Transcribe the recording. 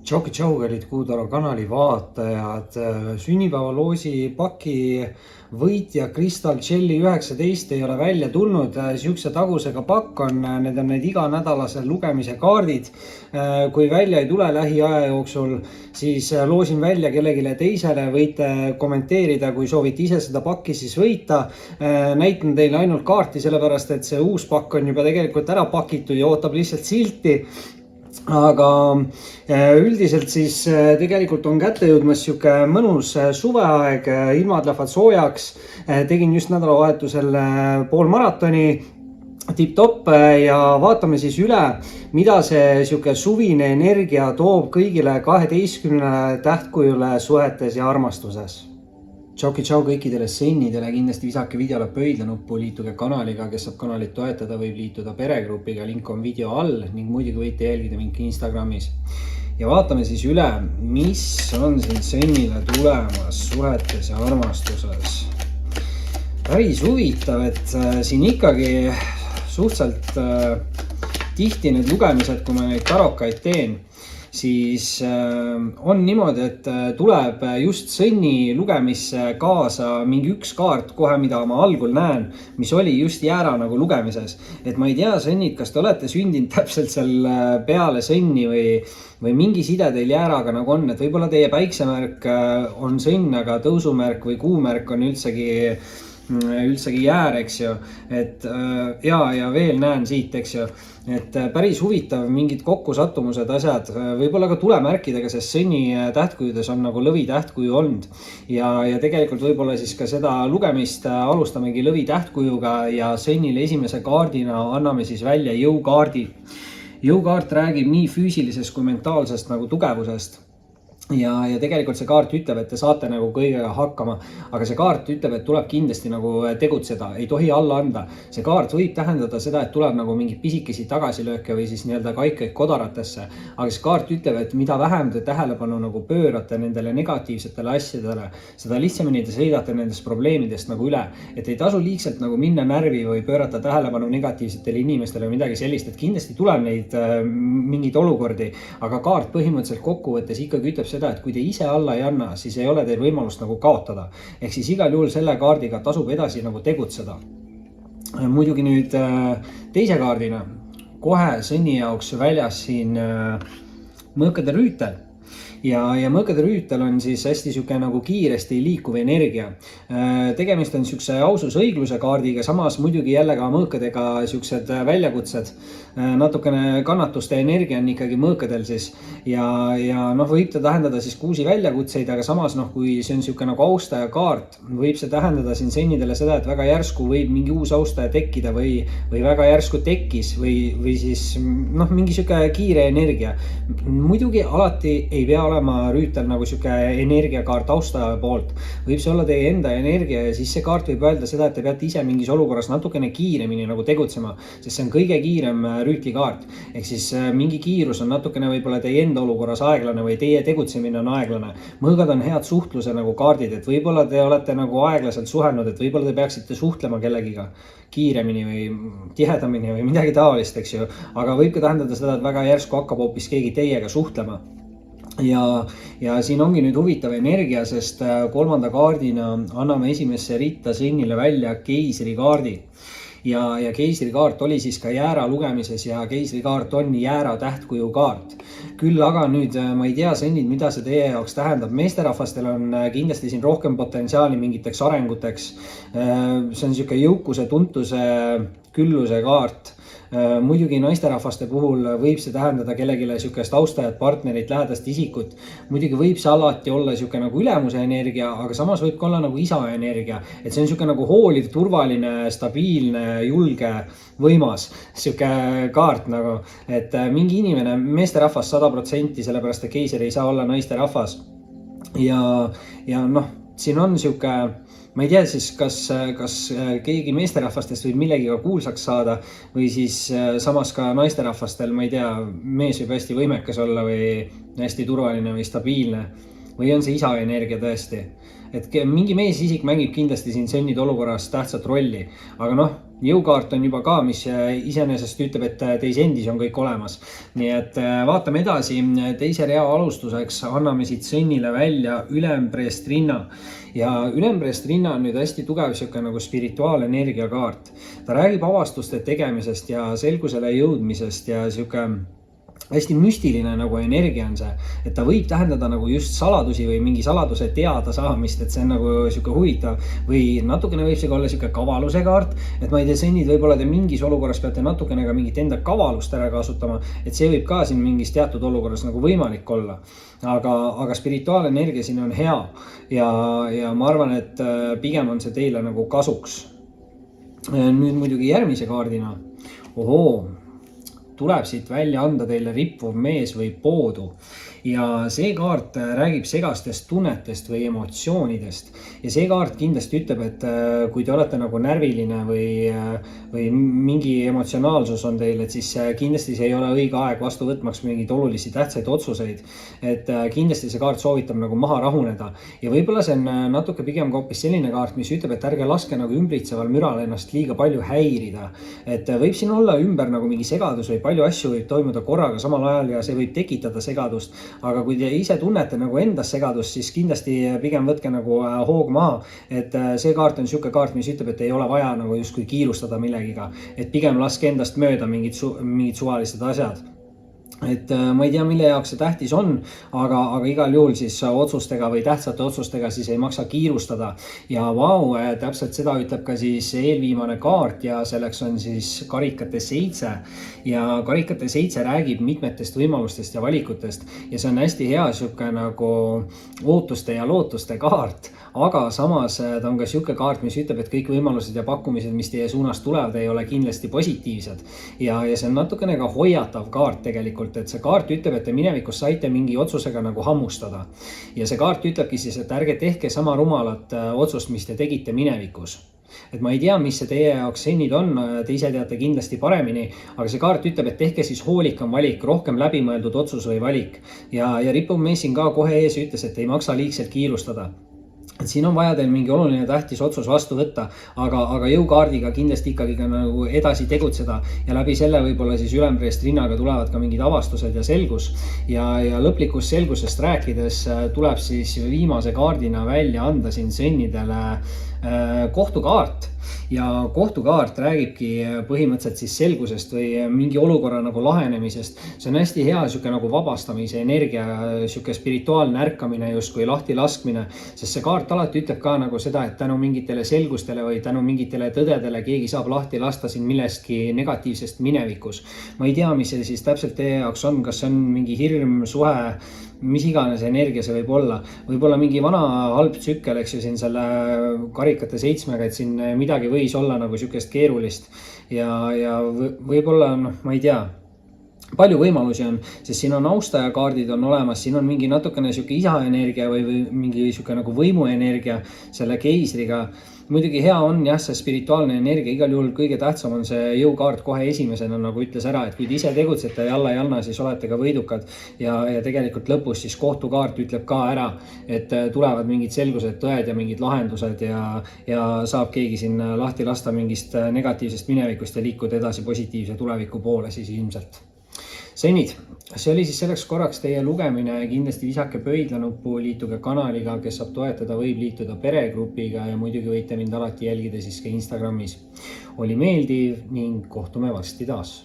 Tšau, kallid Kuutaro kanali vaatajad. Sünnipäevaloosi paki võitja Crystal Jelly 19 ei ole välja tulnud. Siukse tagusega pakk on, need on need iganädalase lugemise kaardid. Kui välja ei tule lähiaja jooksul, siis loosin välja kellelegi teisele. Võite kommenteerida, kui soovite ise seda pakki siis võita. Näitan teile ainult kaarti, sellepärast et see uus pakk on juba tegelikult ära pakitud ja ootab lihtsalt silti. Aga üldiselt siis tegelikult on kätte jõudmas siuke mõnus suveaeg, ilmad lähevad soojaks. Tegin just nädalavahetusel poolmaratoni, tipp-topp, ja vaatame siis üle, mida see siuke suvine energia toob kõigile 12 tähtkujule suhetes ja armastuses. Tšau kõikidele sennidele, kindlasti visake videole pöidlanuppu, liituge kanaliga, kes saab kanalit toetada, võib liituda peregrupiga, link on video all ning muidugi võite jälgida mind Instagramis. Ja vaatame siis üle, mis on siin sennile tulemas suhetes ja armastuses. Päris huvitav, et siin ikkagi suhteliselt tihti need lugemised, kui ma neid tarokaid teen, siis on niimoodi, et tuleb just sõnni lugemisse kaasa mingi üks kaart kohe, mida ma algul näen, mis oli just jäära nagu lugemises. Et ma ei tea, sõnnid, kas te olete sündinud täpselt seal peale sõnni või mingi side teil jääraga nagu on, et võib-olla teie päiksemärk on sõnn, aga tõusumärk või kuumärk on üldsegi jäär, eks ju, et ja veel näen siit, eks ju, et päris huvitav, mingid kokkusattumused, asjad, võib-olla ka tulemärkidega, sest sõnni tähtkujudes on nagu lõvi tähtkuju olnud ja tegelikult võib-olla siis ka seda lugemist alustamegi lõvi tähtkujuga ja sõnnile esimese kaardina anname siis välja jõukaardi. Jõukaart räägib nii füüsilisest kui mentaalsest nagu tugevusest. Ja tegelikult see kaart ütleb, et te saate nagu kõigega hakkama, aga see kaart ütleb, et tuleb kindlasti nagu tegutseda, ei tohi alla anda. See kaart võib tähendada seda, et tuleb nagu mingi pisikesi tagasilööke või siis nii-öelda kaikaid kodaratesse, aga see kaart ütleb, et mida vähem te tähelepanu nagu pöörate nendele negatiivsetele asjadele, seda lihtsamini te sõidate nendest probleemidest nagu üle, et ei tasu liigselt nagu minna närvi või pöörata tähelepanu negatiivsetele inimestele või midagi sellist, et kindlasti tuleb neid mingeid olukordi, aga kaart põhimõtteliselt kokkuvõttes ikkagi ütleb seda, et kui te ise alla ei anna, siis ei ole teil võimalust nagu kaotada. Ehk siis igal juhul selle kaardiga tasub edasi nagu tegutseda. Muidugi nüüd teise kaardina, kohe sõnni jaoks väljas siin mõõkade rüütel. Ja mõõkade rüütel on siis hästi siuke nagu kiiresti liikuv energia. Tegemist on siukse ausus õigluse kaardiga, samas muidugi jälle ka mõõkadega siuksed väljakutsed. Natukene kannatuste energia on ikkagi mõõkadel siis ja võib ta tähendada siis uusi väljakutseid, aga samas kui see on siuke nagu austaja kaart, võib see tähendada siin sennidele seda, et väga järsku võib mingi uus austaja tekkida või väga järsku tekkis või siis mingi siuke kiire energia. Muidugi alati ei pea olema rüütel nagu siuke energiakaart austaja poolt. Võib see olla teie enda energia ja siis see kaart võib öelda seda, et te peate ise mingis olukorras natukene kiiremini nagu tegutsema, sest see on kõige kiirem rüütlikaart. Ehk siis mingi kiirus on natukene võib-olla teie enda olukorras aeglane või teie tegutsemine on aeglane. Mõõgad on head suhtluse nagu kaardid, et võib-olla te olete nagu aeglaselt suhelnud, et võib-olla te peaksite suhtlema kellegiga kiiremini või tihedamini või midagi taolist, eks ju. Aga võib ka tähendada seda, et väga järsku hakkab hoopis keegi teiega suhtlema. Ja siin ongi nüüd huvitav energia, sest kolmanda kaardina anname esimesse ritta sõnnile välja keisrikaardi. Ja keisrikaart oli siis ka jäära lugemises ja keisrikaart on jäära tähtkuju kaart. Küll aga nüüd ma ei tea sõnnid, mida see teie jaoks tähendab. Meesterahvastel on kindlasti siin rohkem potentsiaali mingiteks arenguteks. See on siuke jõukuse, tuntuse, külluse kaart. Muidugi naisterahvaste puhul võib see tähendada kellegile siukest austajat, partnerit, lähedast isikut. Muidugi võib see alati olla siuke nagu ülemuse energia, aga samas võib ka olla nagu isa energia. Et see on siuke nagu hooliv, turvaline, stabiilne, julge, võimas siuke kaart nagu. Et mingi inimene, meesterahvas 100%, sellepärast et keiser ei saa olla naisterahvas. Ja siin on siuke... Ma ei tea siis, kas keegi meesterahvastest võib millegiga kuulsaks saada või siis samas ka naisterahvastel, ma ei tea, mees võib hästi võimekas olla või hästi turvaline või stabiilne või on see isa energia tõesti. Et mingi meesisik mängib kindlasti siin sõnnide olukorras tähtsat rolli, aga jõukaart on juba ka, mis iseenesest ütleb, et teis endis on kõik olemas. Nii et vaatame edasi. Teise rea alustuseks anname siit sõnnile välja ülempreestrinna. Ja ülempreestrinna on nüüd hästi tugev siuke nagu spirituaalenergia kaart. Ta räägib avastuste tegemisest ja selgusele jõudmisest ja siuke hästi müstiline nagu energia on see, et ta võib tähendada nagu just saladusi või mingi saladuse teada saamist, et see on nagu siuke huvitav või natukene võib see ka olla siuke kavaluse kaart, et ma ei tea, sõnnid võib-olla te mingis olukorras peate natukene ka mingit enda kavalust ära kasutama, et see võib ka siin mingis teatud olukorras nagu võimalik olla. Aga spirituaalenergia siin on hea ja ma arvan, et pigem on see teile nagu kasuks. Nüüd muidugi järgmise kaardina. Tuleb siit välja anda teile rippuv mees või poodu ja see kaart räägib segastest tunnetest või emotsioonidest ja see kaart kindlasti ütleb, et kui te olete nagu närviline või mingi emotsionaalsus on teil, et siis kindlasti see ei ole õige aeg vastu võtmaks mingeid olulisi tähtsaid otsuseid, et kindlasti see kaart soovitab nagu maha rahuneda ja võib-olla see on natuke pigem ka hoopis selline kaart, mis ütleb, et ärge laske nagu ümbritseval müral ennast liiga palju häirida, et võib siin olla ümber nagu mingi segadus või palju asju võib toimuda korraga samal ajal ja see võib tekitada segadust, aga kui te ise tunnete nagu endas segadust, siis kindlasti pigem võtke nagu hoog maha, et see kaart on siuke kaart, mis ütleb, et ei ole vaja nagu justkui kiirustada millegiga, et pigem laske endast mööda mingid suvalised asjad. Et ma ei tea, mille jaoks see tähtis on, aga igal juhul siis otsustega või tähtsate otsustega siis ei maksa kiirustada. Ja täpselt seda ütleb ka siis eelviimane kaart ja selleks on siis karikate 7. Ja karikate 7 räägib mitmetest võimalustest ja valikutest ja see on hästi hea siuke nagu ootuste ja lootuste kaart. Aga samas ta on ka siuke kaart, mis ütleb, et kõik võimalused ja pakkumised, mis teie suunas tulevad, ei ole kindlasti positiivsed. Ja see on natukene ka hoiatav kaart tegelikult, et see kaart ütleb, et te minevikus saite mingi otsusega nagu hammustada. Ja see kaart ütlebki siis, et ärge tehke sama rumalat otsust, mis te tegite minevikus. Et ma ei tea, mis see teie jaoks sennid on, te ise teate kindlasti paremini, aga see kaart ütleb, et tehke siis hoolikam valik, rohkem läbimõeldud otsus või valik. Ja rippuv mees siin ka kohe ees ütles, et ei maksa liigselt kiirustada. Et siin on vaja teil mingi oluline tähtis otsus vastu võtta, aga jõukaardiga kindlasti ikkagi ka nagu edasi tegutseda ja läbi selle võib-olla siis ülempreestrinnaga tulevad ka mingid avastused ja selgus ja lõplikust selgusest rääkides tuleb siis viimase kaardina välja anda siin sõnnidele kohtukaart ja kohtukaart räägibki põhimõtteliselt siis selgusest või mingi olukorra nagu lahenemisest. See on hästi hea siuke nagu vabastamise energia, siuke spirituaalne ärkamine justkui lahti laskmine, sest see kaart alati ütleb ka nagu seda, et tänu mingitele selgustele või tänu mingitele tõdedele keegi saab lahti lasta siin millestki negatiivsest minevikus. Ma ei tea, mis see siis täpselt teie jaoks on, kas see on mingi hirm, suhe, mis iganes energia see võib olla mingi vana halb tsükkel, eks ju, siin selle karikate 7-ga, et siin midagi võis olla nagu siukest keerulist ja võib-olla, ma ei tea, palju võimalusi on, sest siin on austaja kaardid on olemas, siin on mingi natukene siuke isa energia või mingi siuke nagu võimu energia selle keisriga. Muidugi hea on jah, see spirituaalne energia, igal juhul kõige tähtsam on see jõukaart kohe esimesena, nagu ütles ära, et kui te ise tegutsete alla ei anna, siis olete ka võidukad ja tegelikult lõpus siis kohtukaart ütleb ka ära, et tulevad mingid selgused, tõed ja mingid lahendused ja saab keegi siin lahti lasta mingist negatiivsest minevikust ja liikuda edasi positiivse tuleviku poole siis ilmselt. Sennid, see oli siis selleks korraks teie lugemine, kindlasti visake pöidlanuppu, liituge kanaliga, kes saab toetada, võib liituda peregrupiga ja muidugi võite mind alati jälgida siis ka Instagramis. Oli meeldiv ning kohtume varsti taas.